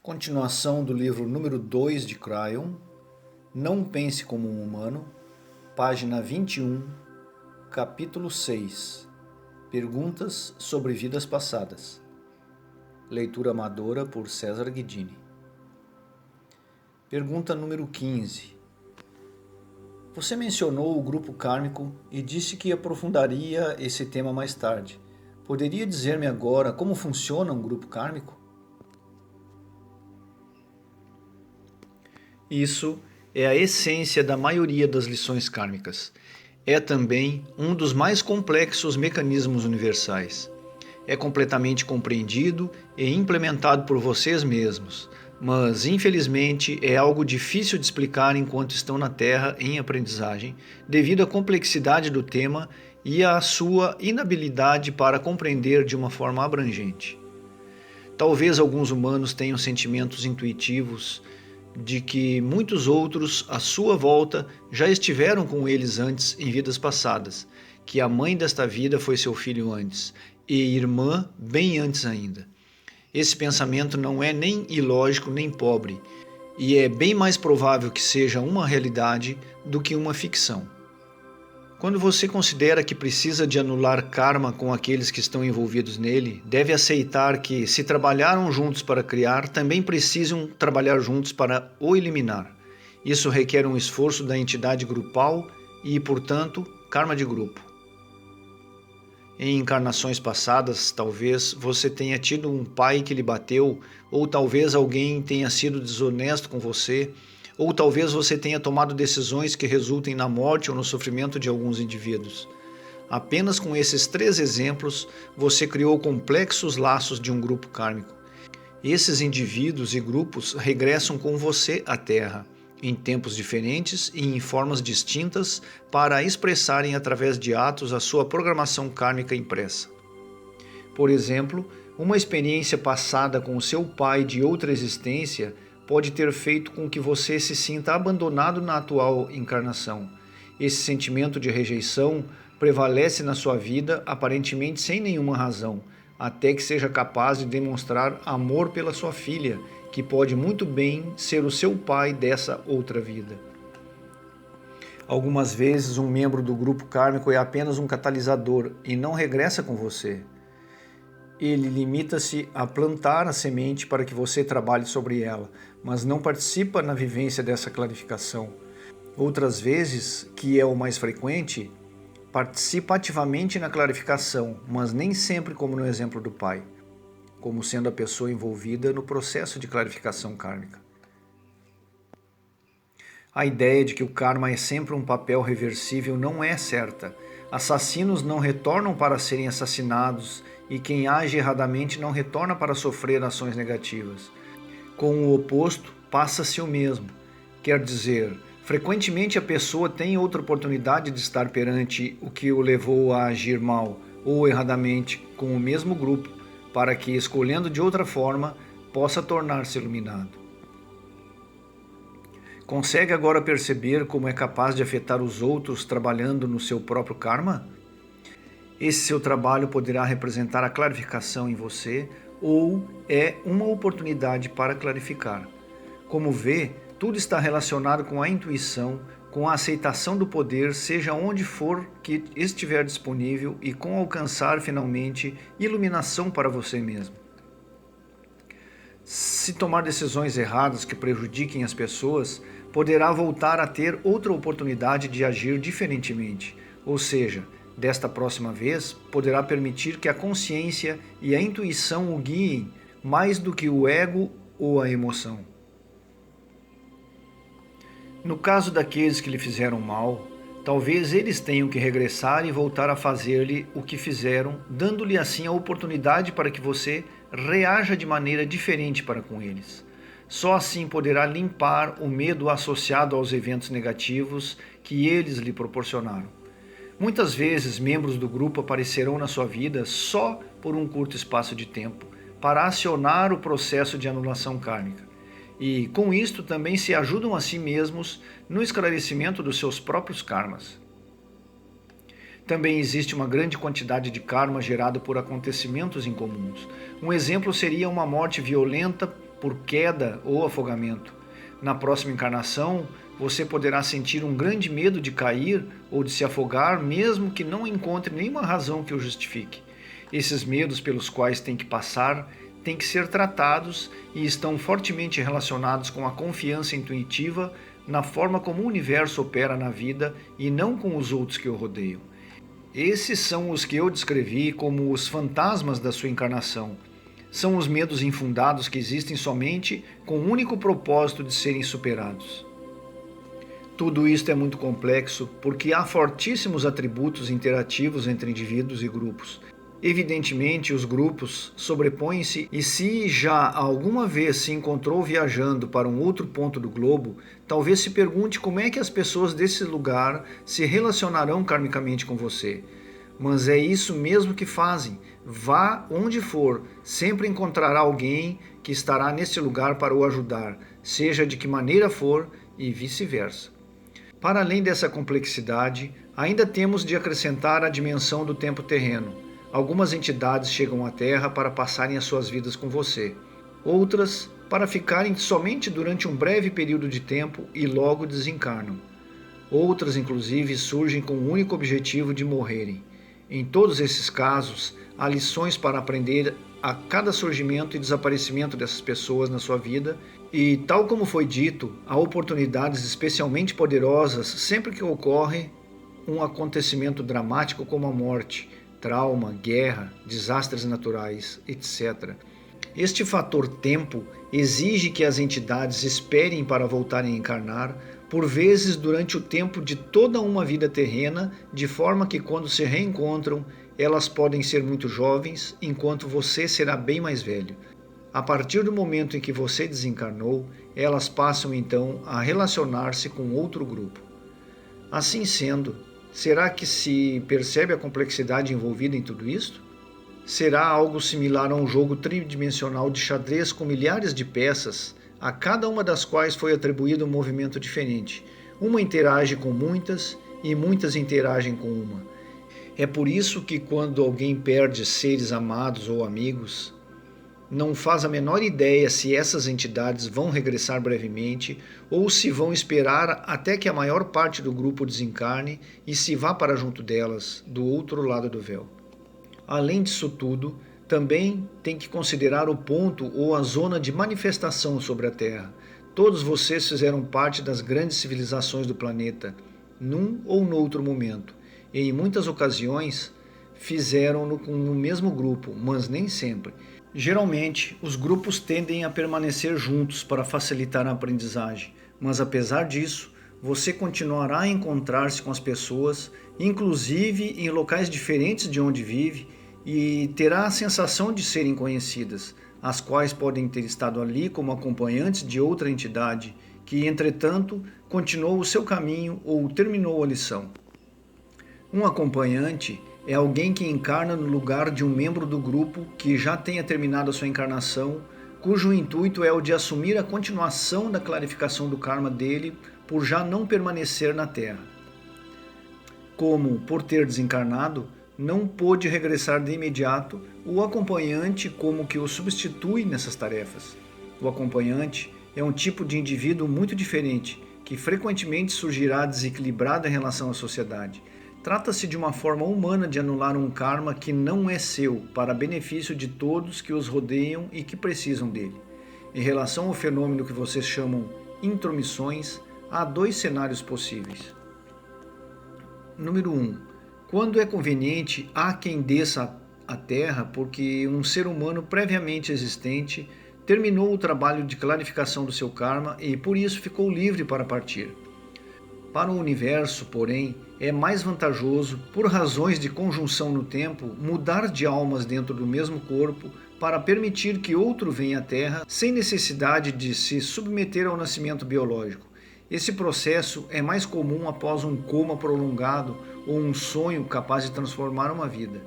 Continuação do livro número 2 de Cryon, Não Pense como um Humano, página 21, capítulo 6, Perguntas sobre Vidas Passadas. Leitura amadora por César Guidini. Pergunta número 15. Você mencionou o grupo kármico e disse que aprofundaria esse tema mais tarde. Poderia dizer-me agora como funciona um grupo kármico? Isso é a essência da maioria das lições kármicas. É também um dos mais complexos mecanismos universais. É completamente compreendido e implementado por vocês mesmos, mas infelizmente é algo difícil de explicar enquanto estão na Terra em aprendizagem, devido à complexidade do tema e à sua inabilidade para compreender de uma forma abrangente. Talvez alguns humanos tenham sentimentos intuitivos de que muitos outros à sua volta já estiveram com eles antes em vidas passadas, que a mãe desta vida foi seu filho antes, e irmã bem antes ainda. Esse pensamento não é nem ilógico nem pobre, e é bem mais provável que seja uma realidade do que uma ficção. Quando você considera que precisa de anular karma com aqueles que estão envolvidos nele, deve aceitar que, se trabalharam juntos para criar, também precisam trabalhar juntos para o eliminar. Isso requer um esforço da entidade grupal e, portanto, karma de grupo. Em encarnações passadas, talvez você tenha tido um pai que lhe bateu, ou talvez alguém tenha sido desonesto com você, ou talvez você tenha tomado decisões que resultem na morte ou no sofrimento de alguns indivíduos. Apenas com esses 3 exemplos, você criou complexos laços de um grupo kármico. Esses indivíduos e grupos regressam com você à Terra, em tempos diferentes e em formas distintas, para expressarem através de atos a sua programação kármica impressa. Por exemplo, uma experiência passada com o seu pai de outra existência pode ter feito com que você se sinta abandonado na atual encarnação. Esse sentimento de rejeição prevalece na sua vida aparentemente sem nenhuma razão, até que seja capaz de demonstrar amor pela sua filha, que pode muito bem ser o seu pai dessa outra vida. Algumas vezes um membro do grupo kármico é apenas um catalisador e não regressa com você. Ele limita-se a plantar a semente para que você trabalhe sobre ela, mas não participa na vivência dessa clarificação. Outras vezes, que é o mais frequente, participa ativamente na clarificação, mas nem sempre como no exemplo do pai, como sendo a pessoa envolvida no processo de clarificação kármica. A ideia de que o karma é sempre um papel reversível não é certa. Assassinos não retornam para serem assassinados e quem age erradamente não retorna para sofrer ações negativas. Com o oposto, passa-se o mesmo. Quer dizer, frequentemente a pessoa tem outra oportunidade de estar perante o que o levou a agir mal ou erradamente com o mesmo grupo, para que, escolhendo de outra forma, possa tornar-se iluminado. Consegue agora perceber como é capaz de afetar os outros trabalhando no seu próprio karma? Esse seu trabalho poderá representar a clarificação em você ou é uma oportunidade para clarificar. Como vê, tudo está relacionado com a intuição, com a aceitação do poder, seja onde for que estiver disponível e com alcançar finalmente iluminação para você mesmo. Se tomar decisões erradas que prejudiquem as pessoas, poderá voltar a ter outra oportunidade de agir diferentemente, ou seja, desta próxima vez, poderá permitir que a consciência e a intuição o guiem mais do que o ego ou a emoção. No caso daqueles que lhe fizeram mal, talvez eles tenham que regressar e voltar a fazer-lhe o que fizeram, dando-lhe assim a oportunidade para que você reaja de maneira diferente para com eles. Só assim poderá limpar o medo associado aos eventos negativos que eles lhe proporcionaram. Muitas vezes, membros do grupo aparecerão na sua vida só por um curto espaço de tempo, para acionar o processo de anulação kármica. E, com isto, também se ajudam a si mesmos no esclarecimento dos seus próprios karmas. Também existe uma grande quantidade de karma gerado por acontecimentos incomuns. Um exemplo seria uma morte violenta por queda ou afogamento. Na próxima encarnação, você poderá sentir um grande medo de cair ou de se afogar, mesmo que não encontre nenhuma razão que o justifique. Esses medos pelos quais tem que passar têm que ser tratados e estão fortemente relacionados com a confiança intuitiva na forma como o universo opera na vida e não com os outros que o rodeiam. Esses são os que eu descrevi como os fantasmas da sua encarnação. São os medos infundados que existem somente com o único propósito de serem superados. Tudo isto é muito complexo porque há fortíssimos atributos interativos entre indivíduos e grupos. Evidentemente, os grupos sobrepõem-se e se já alguma vez se encontrou viajando para um outro ponto do globo, talvez se pergunte como é que as pessoas desse lugar se relacionarão karmicamente com você. Mas é isso mesmo que fazem. Vá onde for, sempre encontrará alguém que estará nesse lugar para o ajudar, seja de que maneira for e vice-versa. Para além dessa complexidade, ainda temos de acrescentar a dimensão do tempo terreno. Algumas entidades chegam à Terra para passarem as suas vidas com você. Outras, para ficarem somente durante um breve período de tempo e logo desencarnam. Outras, inclusive, surgem com o único objetivo de morrerem. Em todos esses casos, há lições para aprender a cada surgimento e desaparecimento dessas pessoas na sua vida e, tal como foi dito, há oportunidades especialmente poderosas sempre que ocorre um acontecimento dramático como a morte, trauma, guerra, desastres naturais, etc. Este fator tempo exige que as entidades esperem para voltarem a encarnar, por vezes durante o tempo de toda uma vida terrena, de forma que quando se reencontram, elas podem ser muito jovens, enquanto você será bem mais velho. A partir do momento em que você desencarnou, elas passam então a relacionar-se com outro grupo. Assim sendo, será que se percebe a complexidade envolvida em tudo isto? Será algo similar a um jogo tridimensional de xadrez com milhares de peças, a cada uma das quais foi atribuído um movimento diferente. Uma interage com muitas e muitas interagem com uma. É por isso que quando alguém perde seres amados ou amigos, não faz a menor ideia se essas entidades vão regressar brevemente ou se vão esperar até que a maior parte do grupo desencarne e se vá para junto delas, do outro lado do véu. Além disso tudo, também tem que considerar o ponto ou a zona de manifestação sobre a Terra. Todos vocês fizeram parte das grandes civilizações do planeta, num ou noutro momento, e em muitas ocasiões fizeram-no no mesmo grupo, mas nem sempre. Geralmente, os grupos tendem a permanecer juntos para facilitar a aprendizagem, mas apesar disso, você continuará a encontrar-se com as pessoas, inclusive em locais diferentes de onde vive, e terá a sensação de serem conhecidas, as quais podem ter estado ali como acompanhantes de outra entidade, que, entretanto, continuou o seu caminho ou terminou a lição. Um acompanhante é alguém que encarna no lugar de um membro do grupo que já tenha terminado a sua encarnação, cujo intuito é o de assumir a continuação da clarificação do karma dele por já não permanecer na Terra. Como, por ter desencarnado, não pôde regressar de imediato, o acompanhante como que o substitui nessas tarefas. O acompanhante é um tipo de indivíduo muito diferente, que frequentemente surgirá desequilibrado em relação à sociedade. Trata-se de uma forma humana de anular um karma que não é seu, para benefício de todos que os rodeiam e que precisam dele. Em relação ao fenômeno que vocês chamam intromissões, há dois cenários possíveis. Número 1. Quando é conveniente, há quem desça à Terra porque um ser humano previamente existente terminou o trabalho de clarificação do seu karma e por isso ficou livre para partir. Para o universo, porém, é mais vantajoso, por razões de conjunção no tempo, mudar de almas dentro do mesmo corpo para permitir que outro venha à Terra sem necessidade de se submeter ao nascimento biológico. Esse processo é mais comum após um coma prolongado ou um sonho capaz de transformar uma vida.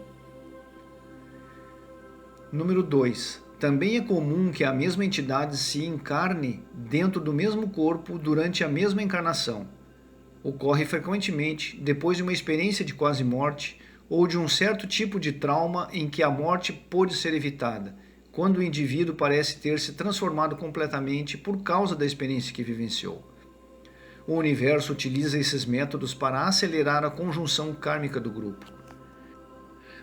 Número 2. Também é comum que a mesma entidade se encarne dentro do mesmo corpo durante a mesma encarnação. Ocorre frequentemente depois de uma experiência de quase morte ou de um certo tipo de trauma em que a morte pôde ser evitada, quando o indivíduo parece ter se transformado completamente por causa da experiência que vivenciou. O universo utiliza esses métodos para acelerar a conjunção kármica do grupo.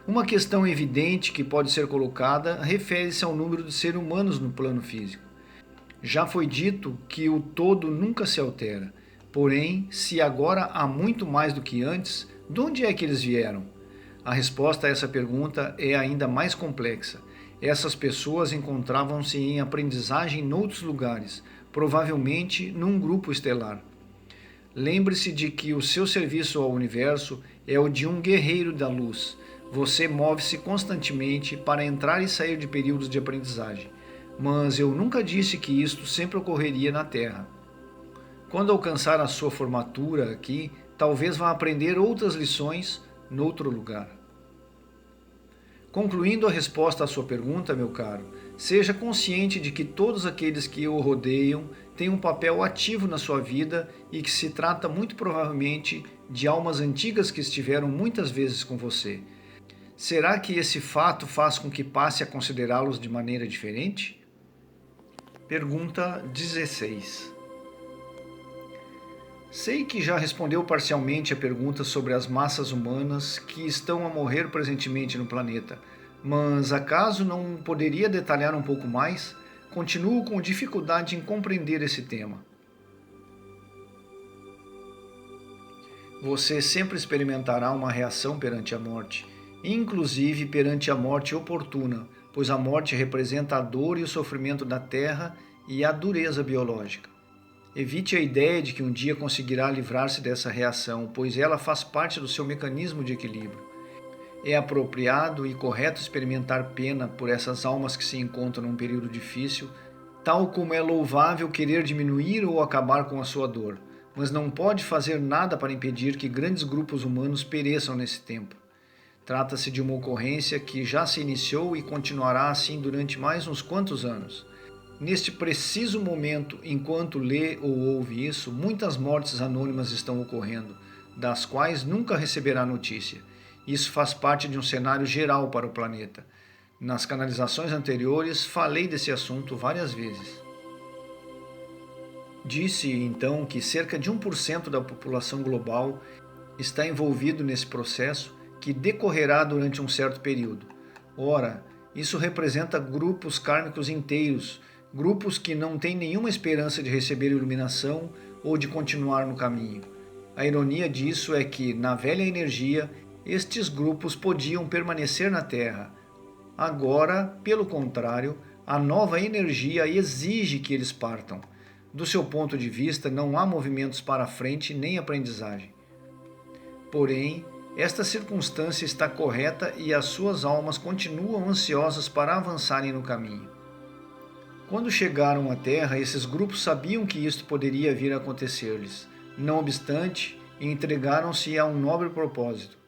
Uma questão evidente que pode ser colocada refere-se ao número de seres humanos no plano físico. Já foi dito que o todo nunca se altera, porém, se agora há muito mais do que antes, de onde é que eles vieram? A resposta a essa pergunta é ainda mais complexa. Essas pessoas encontravam-se em aprendizagem em outros lugares, provavelmente num grupo estelar. Lembre-se de que o seu serviço ao universo é o de um guerreiro da luz. Você move-se constantemente para entrar e sair de períodos de aprendizagem. Mas eu nunca disse que isto sempre ocorreria na Terra. Quando alcançar a sua formatura aqui, talvez vá aprender outras lições noutro lugar. Concluindo a resposta à sua pergunta, meu caro, seja consciente de que todos aqueles que o rodeiam têm um papel ativo na sua vida e que se trata muito provavelmente de almas antigas que estiveram muitas vezes com você. Será que esse fato faz com que passe a considerá-los de maneira diferente? Pergunta 16. Sei que já respondeu parcialmente a pergunta sobre as massas humanas que estão a morrer presentemente no planeta, mas acaso não poderia detalhar um pouco mais? Continuo com dificuldade em compreender esse tema. Você sempre experimentará uma reação perante a morte, inclusive perante a morte oportuna, pois a morte representa a dor e o sofrimento da Terra e a dureza biológica. Evite a ideia de que um dia conseguirá livrar-se dessa reação, pois ela faz parte do seu mecanismo de equilíbrio. É apropriado e correto experimentar pena por essas almas que se encontram num período difícil, tal como é louvável querer diminuir ou acabar com a sua dor, mas não pode fazer nada para impedir que grandes grupos humanos pereçam nesse tempo. Trata-se de uma ocorrência que já se iniciou e continuará assim durante mais uns quantos anos. Neste preciso momento, enquanto lê ou ouve isso, muitas mortes anônimas estão ocorrendo, das quais nunca receberá notícia. Isso faz parte de um cenário geral para o planeta. Nas canalizações anteriores, falei desse assunto várias vezes. Disse, então, que cerca de 1% da população global está envolvido nesse processo que decorrerá durante um certo período. Ora, isso representa grupos kármicos inteiros, grupos que não têm nenhuma esperança de receber iluminação ou de continuar no caminho. A ironia disso é que, na velha energia, estes grupos podiam permanecer na Terra. Agora, pelo contrário, a nova energia exige que eles partam. Do seu ponto de vista, não há movimentos para frente nem aprendizagem. Porém, esta circunstância está correta e as suas almas continuam ansiosas para avançarem no caminho. Quando chegaram à Terra, esses grupos sabiam que isto poderia vir a acontecer-lhes. Não obstante, entregaram-se a um nobre propósito.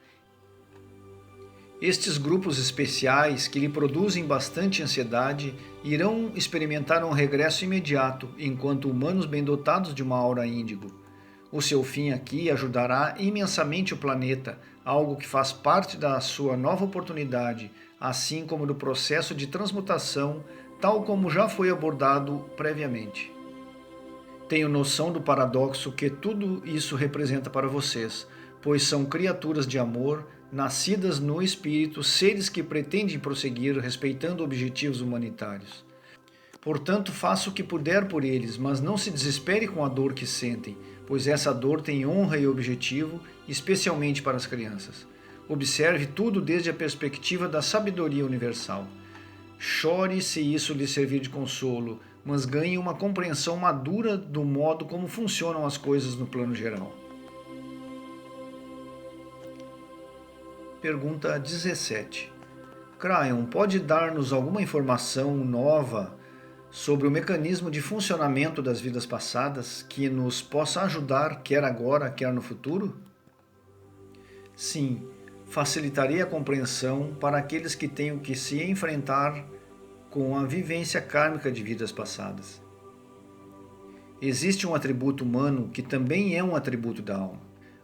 Estes grupos especiais, que lhe produzem bastante ansiedade, irão experimentar um regresso imediato, enquanto humanos bem dotados de uma aura índigo. O seu fim aqui ajudará imensamente o planeta, algo que faz parte da sua nova oportunidade, assim como do processo de transmutação, tal como já foi abordado previamente. Tenho noção do paradoxo que tudo isso representa para vocês, pois são criaturas de amor, nascidas no espírito, seres que pretendem prosseguir respeitando objetivos humanitários. Portanto, faça o que puder por eles, mas não se desespere com a dor que sentem, pois essa dor tem honra e objetivo, especialmente para as crianças. Observe tudo desde a perspectiva da sabedoria universal. Chore se isso lhe servir de consolo, mas ganhe uma compreensão madura do modo como funcionam as coisas no plano geral. Pergunta 17. Cryon, pode dar-nos alguma informação nova sobre o mecanismo de funcionamento das vidas passadas que nos possa ajudar, quer agora, quer no futuro? Sim, facilitarei a compreensão para aqueles que tenham que se enfrentar com a vivência kármica de vidas passadas. Existe um atributo humano que também é um atributo da alma.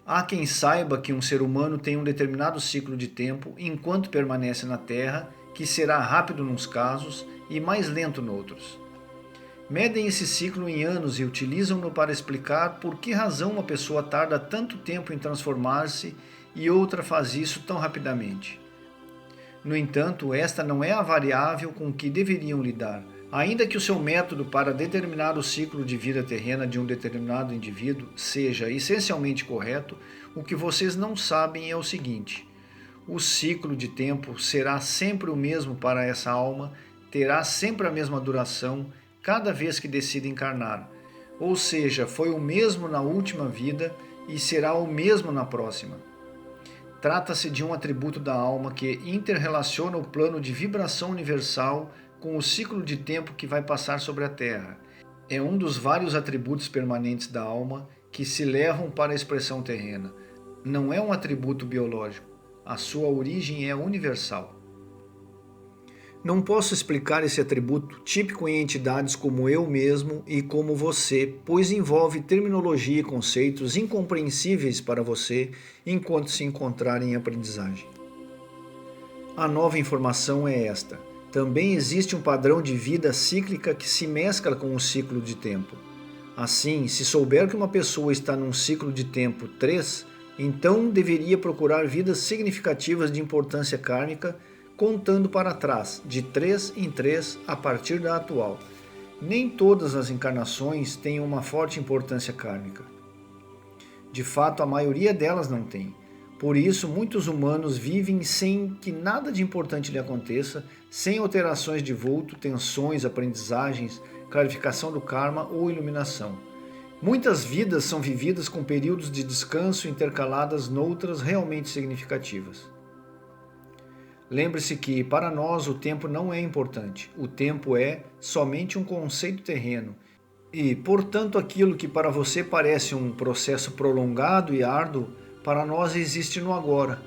Há quem saiba que um ser humano tem um determinado ciclo de tempo enquanto permanece na Terra, que será rápido nos casos e mais lento noutros. Medem esse ciclo em anos e utilizam-no para explicar por que razão uma pessoa tarda tanto tempo em transformar-se e outra faz isso tão rapidamente. No entanto, esta não é a variável com que deveriam lidar. Ainda que o seu método para determinar o ciclo de vida terrena de um determinado indivíduo seja essencialmente correto, o que vocês não sabem é o seguinte: o ciclo de tempo será sempre o mesmo para essa alma, terá sempre a mesma duração cada vez que decide encarnar. Ou seja, foi o mesmo na última vida e será o mesmo na próxima. Trata-se de um atributo da alma que interrelaciona o plano de vibração universal com o ciclo de tempo que vai passar sobre a Terra. É um dos vários atributos permanentes da alma que se levam para a expressão terrena. Não é um atributo biológico. A sua origem é universal. Não posso explicar esse atributo típico em entidades como eu mesmo e como você, pois envolve terminologia e conceitos incompreensíveis para você enquanto se encontrar em aprendizagem. A nova informação é esta. Também existe um padrão de vida cíclica que se mescla com o ciclo de tempo. Assim, se souber que uma pessoa está num ciclo de tempo 3, então deveria procurar vidas significativas de importância kármica, contando para trás, de 3 em 3, a partir da atual. Nem todas as encarnações têm uma forte importância kármica. De fato, a maioria delas não tem. Por isso, muitos humanos vivem sem que nada de importante lhe aconteça, sem alterações de vulto, tensões, aprendizagens, clarificação do karma ou iluminação. Muitas vidas são vividas com períodos de descanso intercaladas noutras realmente significativas. Lembre-se que, para nós, o tempo não é importante. O tempo é somente um conceito terreno. E, portanto, aquilo que para você parece um processo prolongado e árduo, para nós existe no agora.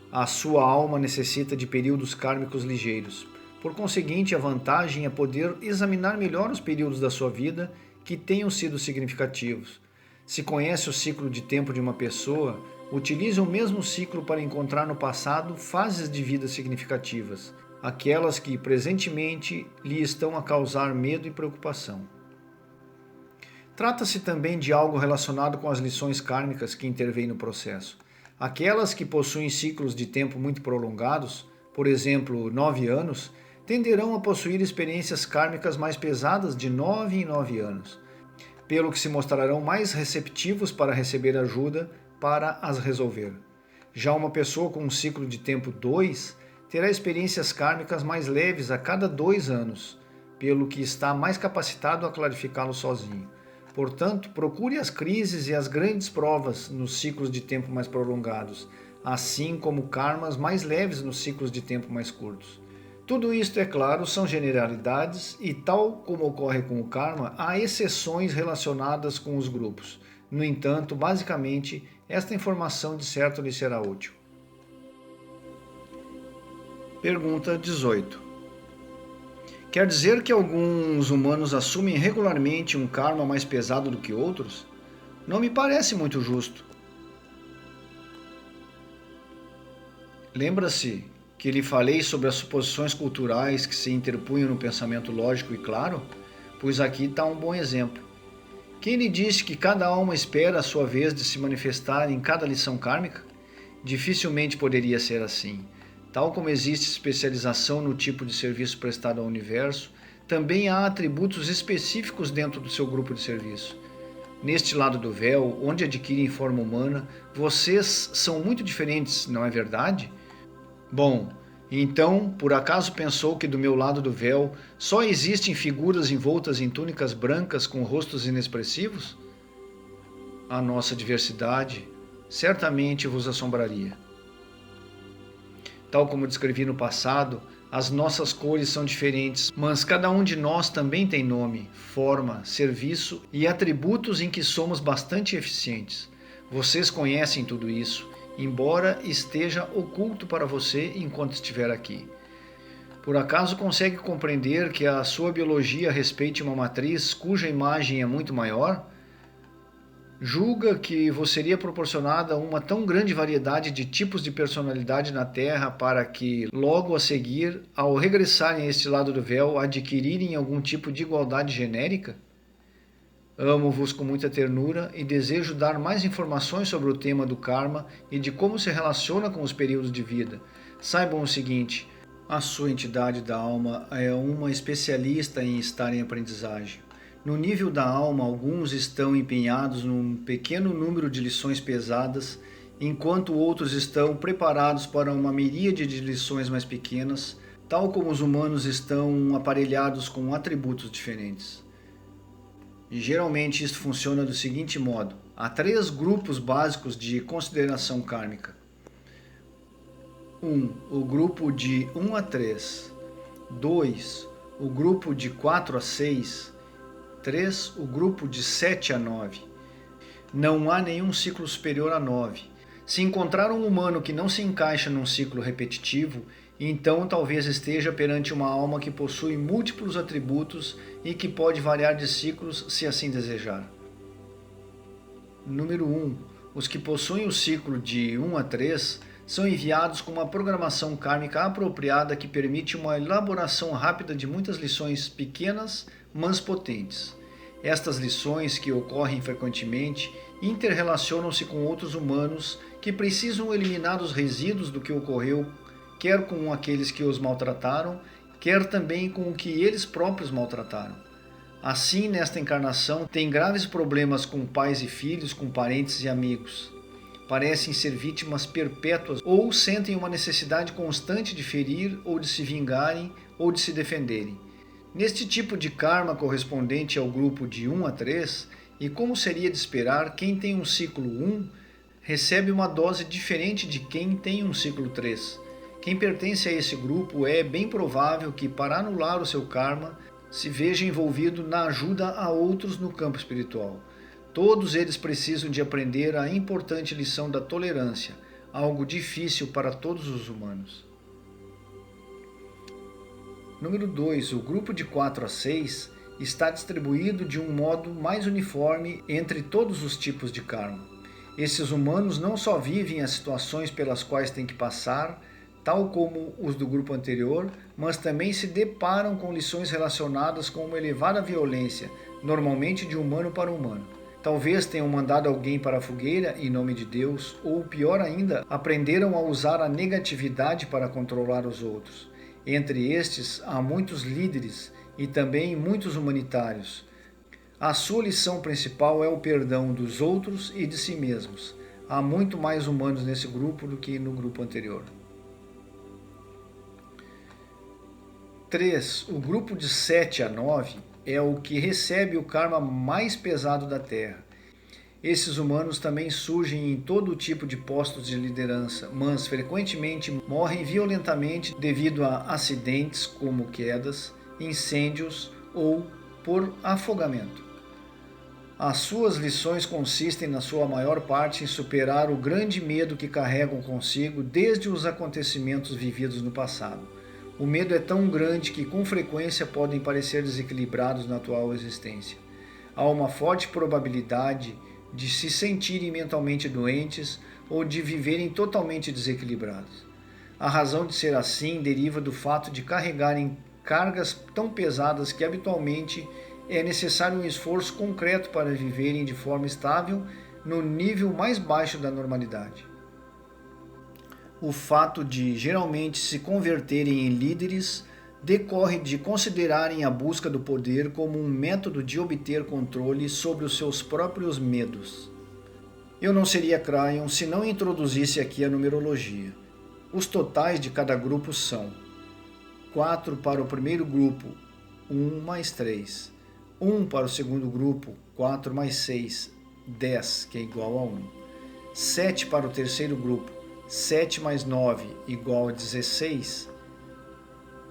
A sua alma necessita de períodos kármicos ligeiros. Por conseguinte, a vantagem é poder examinar melhor os períodos da sua vida que tenham sido significativos. Se conhece o ciclo de tempo de uma pessoa, utilize o mesmo ciclo para encontrar no passado fases de vida significativas, aquelas que presentemente lhe estão a causar medo e preocupação. Trata-se também de algo relacionado com as lições kármicas que intervêm no processo. Aquelas que possuem ciclos de tempo muito prolongados, por exemplo, 9 anos, tenderão a possuir experiências kármicas mais pesadas de 9 em 9 anos, pelo que se mostrarão mais receptivos para receber ajuda para as resolver. Já uma pessoa com um ciclo de tempo 2 terá experiências kármicas mais leves a cada 2 anos, pelo que está mais capacitado a clarificá-lo sozinho. Portanto, procure as crises e as grandes provas nos ciclos de tempo mais prolongados, assim como karmas mais leves nos ciclos de tempo mais curtos. Tudo isto, é claro, são generalidades e, tal como ocorre com o karma, há exceções relacionadas com os grupos. No entanto, basicamente, esta informação de certo lhe será útil. Pergunta 18. Quer dizer que alguns humanos assumem regularmente um karma mais pesado do que outros? Não me parece muito justo. Lembra-se que lhe falei sobre as suposições culturais que se interpunham no pensamento lógico e claro? Pois aqui está um bom exemplo. Quem lhe disse que cada alma espera a sua vez de se manifestar em cada lição kármica? Dificilmente poderia ser assim. Tal como existe especialização no tipo de serviço prestado ao universo, também há atributos específicos dentro do seu grupo de serviço. Neste lado do véu, onde adquirem forma humana, vocês são muito diferentes, não é verdade? Bom, então, por acaso pensou que do meu lado do véu só existem figuras envoltas em túnicas brancas com rostos inexpressivos? A nossa diversidade certamente vos assombraria. Tal como descrevi no passado, as nossas cores são diferentes, mas cada um de nós também tem nome, forma, serviço e atributos em que somos bastante eficientes. Vocês conhecem tudo isso, embora esteja oculto para você enquanto estiver aqui. Por acaso consegue compreender que a sua biologia respeite uma matriz cuja imagem é muito maior? Julga que vos seria proporcionada uma tão grande variedade de tipos de personalidade na Terra para que, logo a seguir, ao regressarem a este lado do véu, adquirirem algum tipo de igualdade genérica? Amo-vos com muita ternura e desejo dar mais informações sobre o tema do karma e de como se relaciona com os períodos de vida. Saibam o seguinte: a sua entidade da alma é uma especialista em estar em aprendizagem. No nível da alma, alguns estão empenhados num pequeno número de lições pesadas, enquanto outros estão preparados para uma miríade de lições mais pequenas, tal como os humanos estão aparelhados com atributos diferentes. E geralmente isso funciona do seguinte modo: há 3 grupos básicos de consideração kármica. 1. O grupo de 1 a 3. 2. O grupo de 4 a 6. 3. O grupo de 7 a 9. Não há nenhum ciclo superior a 9. Se encontrar um humano que não se encaixa num ciclo repetitivo, então talvez esteja perante uma alma que possui múltiplos atributos e que pode variar de ciclos se assim desejar. Número 1. Os que possuem o ciclo de 1 a 3 são enviados com uma programação kármica apropriada que permite uma elaboração rápida de muitas lições pequenas, mas potentes. Estas lições, que ocorrem frequentemente, interrelacionam-se com outros humanos que precisam eliminar os resíduos do que ocorreu, quer com aqueles que os maltrataram, quer também com o que eles próprios maltrataram. Assim, nesta encarnação, tem graves problemas com pais e filhos, com parentes e amigos. Parecem ser vítimas perpétuas ou sentem uma necessidade constante de ferir ou de se vingarem ou de se defenderem. Neste tipo de karma correspondente ao grupo de 1 a 3, e como seria de esperar, quem tem um ciclo 1 recebe uma dose diferente de quem tem um ciclo 3. Quem pertence a esse grupo é bem provável que, para anular o seu karma, se veja envolvido na ajuda a outros no campo espiritual. Todos eles precisam de aprender a importante lição da tolerância, algo difícil para todos os humanos. Número 2. O grupo de 4 a 6 está distribuído de um modo mais uniforme entre todos os tipos de karma. Esses humanos não só vivem as situações pelas quais têm que passar, tal como os do grupo anterior, mas também se deparam com lições relacionadas com uma elevada violência, normalmente de humano para humano. Talvez tenham mandado alguém para a fogueira em nome de Deus, ou pior ainda, aprenderam a usar a negatividade para controlar os outros. Entre estes, há muitos líderes e também muitos humanitários. A sua lição principal é o perdão dos outros e de si mesmos. Há muito mais humanos nesse grupo do que no grupo anterior. 3. O grupo de 7 a 9 é o que recebe o karma mais pesado da Terra. Esses humanos também surgem em todo tipo de postos de liderança, mas frequentemente morrem violentamente devido a acidentes como quedas, incêndios ou por afogamento. As suas lições consistem, na sua maior parte, em superar o grande medo que carregam consigo desde os acontecimentos vividos no passado. O medo é tão grande que com frequência podem parecer desequilibrados na atual existência. Há uma forte probabilidade de se sentirem mentalmente doentes ou de viverem totalmente desequilibrados. A razão de ser assim deriva do fato de carregarem cargas tão pesadas que habitualmente é necessário um esforço concreto para viverem de forma estável no nível mais baixo da normalidade. O fato de geralmente se converterem em líderes decorre de considerarem a busca do poder como um método de obter controle sobre os seus próprios medos. Eu não seria Cryon se não introduzisse aqui a numerologia. Os totais de cada grupo são 4 para o primeiro grupo, 1 mais 3. 1 para o segundo grupo, 4 mais 6, 10, que é igual a 1. 7 para o terceiro grupo, 7 mais 9, igual a 16.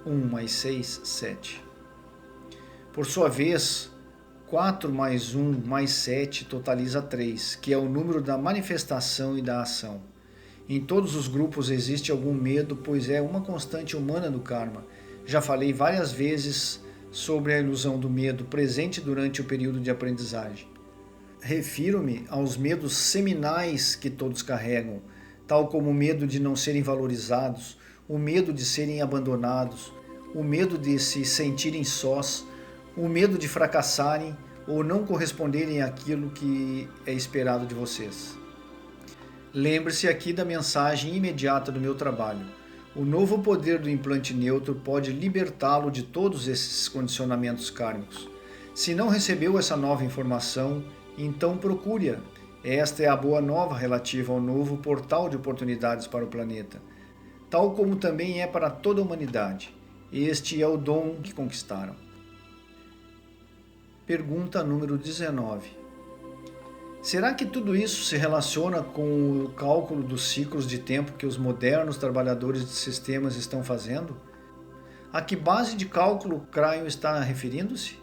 1 mais 6, 7. Por sua vez, 4 mais 1 mais 7 totaliza 3, que é o número da manifestação e da ação. Em todos os grupos existe algum medo, pois é uma constante humana do karma. Já falei várias vezes sobre a ilusão do medo presente durante o período de aprendizagem. refiro-me aos medos seminais que todos carregam, tal como o medo de não serem valorizados, o medo de serem abandonados, o medo de se sentirem sós, o medo de fracassarem ou não corresponderem àquilo que é esperado de vocês. Lembre-se aqui da mensagem imediata do meu trabalho. O novo poder do implante neutro pode libertá-lo de todos esses condicionamentos kármicos. Se não recebeu essa nova informação, então procure-a. Esta é a boa nova relativa ao novo portal de oportunidades para o planeta, tal como também é para toda a humanidade. Este é o dom que conquistaram. Pergunta número 19. Será que tudo isso se relaciona com o cálculo dos ciclos de tempo que os modernos trabalhadores de sistemas estão fazendo? A que base de cálculo Cryon está referindo-se?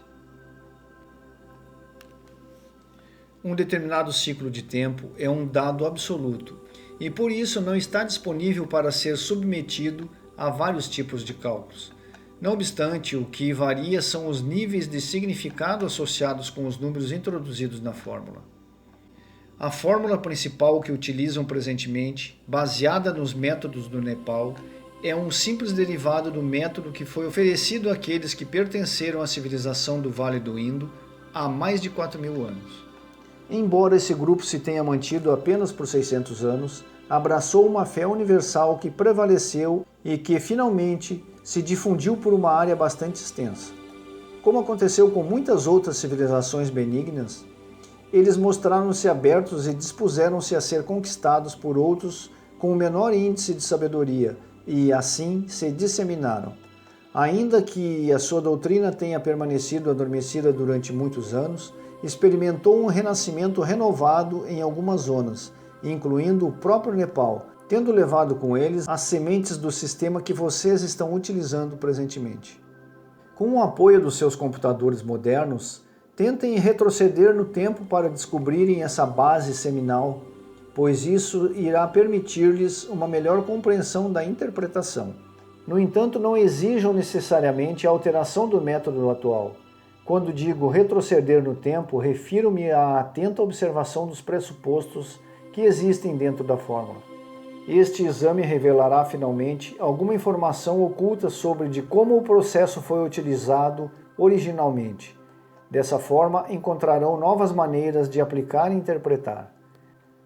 Um determinado ciclo de tempo é um dado absoluto e por isso não está disponível para ser submetido a vários tipos de cálculos. Não obstante, o que varia são os níveis de significado associados com os números introduzidos na fórmula. A fórmula principal que utilizam presentemente, baseada nos métodos do Nepal, é um simples derivado do método que foi oferecido àqueles que pertenceram à civilização do Vale do Indo há mais de 4.000 anos. Embora esse grupo se tenha mantido apenas por 600 anos, abraçou uma fé universal que prevaleceu e que finalmente se difundiu por uma área bastante extensa. Como aconteceu com muitas outras civilizações benignas, eles mostraram-se abertos e dispuseram-se a ser conquistados por outros com o menor índice de sabedoria e, assim, se disseminaram. Ainda que a sua doutrina tenha permanecido adormecida durante muitos anos, experimentou um renascimento renovado em algumas zonas, incluindo o próprio Nepal, tendo levado com eles as sementes do sistema que vocês estão utilizando presentemente. Com o apoio dos seus computadores modernos, tentem retroceder no tempo para descobrirem essa base seminal, pois isso irá permitir-lhes uma melhor compreensão da interpretação. No entanto, não exijam necessariamente a alteração do método atual. Quando digo retroceder no tempo, refiro-me à atenta observação dos pressupostos que existem dentro da fórmula. Este exame revelará finalmente alguma informação oculta sobre de como o processo foi utilizado originalmente. Dessa forma, encontrarão novas maneiras de aplicar e interpretar.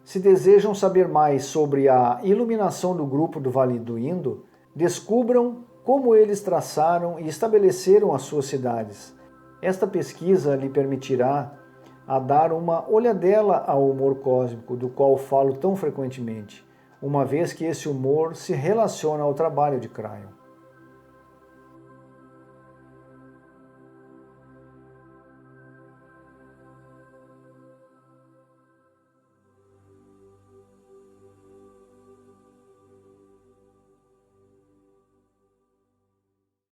Se desejam saber mais sobre a iluminação do grupo do Vale do Indo, descubram como eles traçaram e estabeleceram as suas cidades. Esta pesquisa lhe permitirá a dar uma olhadela ao humor cósmico, do qual falo tão frequentemente, uma vez que esse humor se relaciona ao trabalho de Cryon.